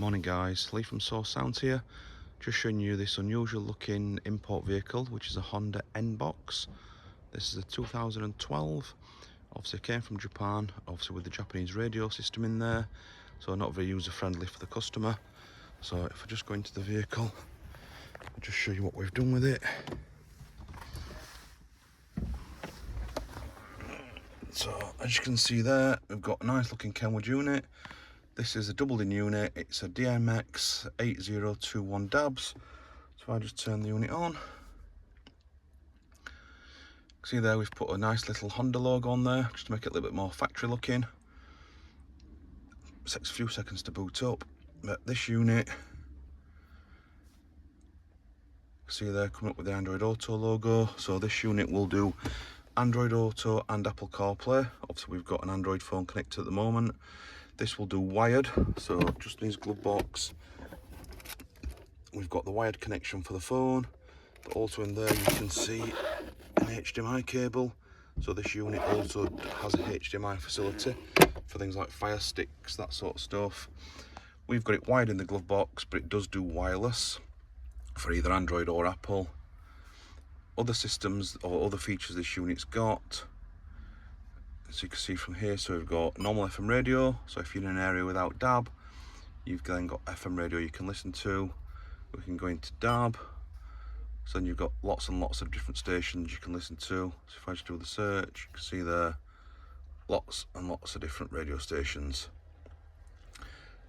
Morning guys, Lee from Source Sounds here, just showing you this unusual looking import vehicle which is a Honda N-Box. This is a 2012, obviously it came from Japan, obviously with the Japanese radio system in there, so not very user friendly for the customer. So if I just go into the vehicle, I'll just show you what we've done with it. So as you can see there, we've got a nice looking Kenwood unit. This is a double-in unit, it's a DMX8021DABS. So if I just turn the unit on, see there we've put a nice little Honda logo on there, just to make it a little bit more factory looking. It takes a few seconds to boot up, but this unit, see there coming up with the Android Auto logo. So this unit will do Android Auto and Apple CarPlay. Obviously we've got an Android phone connected at the moment. This will do wired, so just in his glove box we've got the wired connection for the phone, but also in there you can see an HDMI cable. So this unit also has a HDMI facility for things like Fire Sticks, that sort of stuff. We've got it wired in the glove box, but it does do wireless for either Android or Apple. Other systems or other features this unit's got, as you can see from here, so we've got normal FM radio, so if you're in an area without DAB, you've then got FM radio you can listen to. We can go into DAB, so then you've got lots and lots of different stations you can listen to. So if I just do the search, you can see there lots and lots of different radio stations.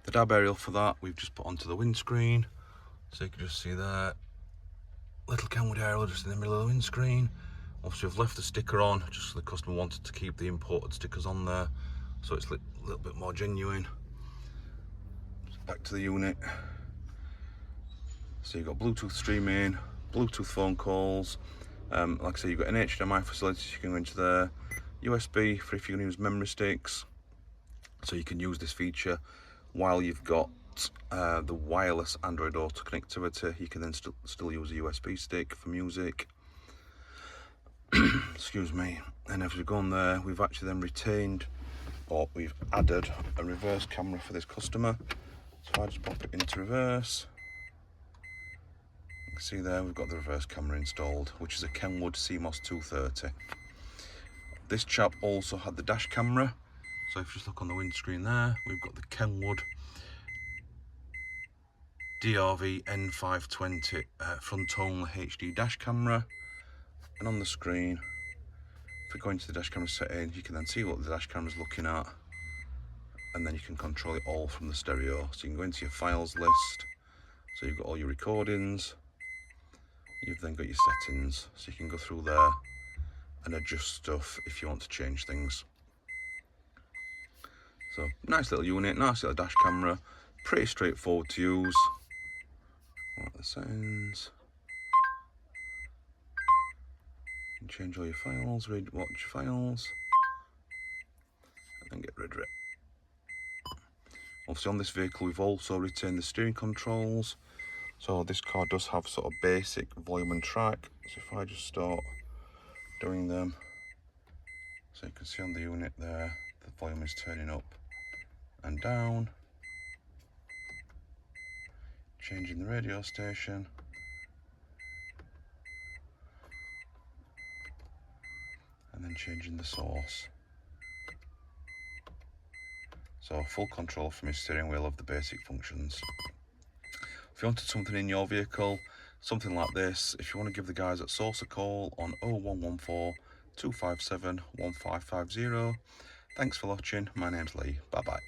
The DAB aerial for that we've just put onto the windscreen, so you can just see there little Kenwood aerial just in the middle of the windscreen. Obviously we've left the sticker on just so the customer wanted to keep the imported stickers on there, so it's a little bit more genuine. Back to the unit, so you've got Bluetooth streaming, Bluetooth phone calls, like I say, you've got an HDMI facility, so you can go into there, USB for if you're going to use memory sticks, so you can use this feature while you've got the wireless Android Auto connectivity. You can then still use a USB stick for music. Excuse me. And if we go on there, we've actually then retained, or we've added a reverse camera for this customer. So if I just pop it into reverse, you can see there we've got the reverse camera installed, which is a Kenwood CMOS 230. This chap also had the dash camera, so if you just look on the windscreen there, we've got the Kenwood DRV N520 front-only HD dash camera. And on the screen, if we go into the dash camera setting, you can then see what the dash camera is looking at, and then you can control it all from the stereo. So you can go into your files list, so you've got all your recordings, you've then got your settings, so you can go through there and adjust stuff if you want to change things. So nice little unit, nice little dash camera, pretty straightforward to use. What are the settings? Change all your files, watch your files, and then get rid of it. Obviously on this vehicle we've also retained the steering controls, so this car does have sort of basic volume and track. So if I just start doing them, so you can see on the unit there the volume is turning up and down, changing the radio station, and then changing the source. So full control from your steering wheel of the basic functions. If you wanted something in your vehicle, something like this, if you want to give the guys at Source a call on 0114 257 1550. Thanks for watching, my name's Lee, bye bye.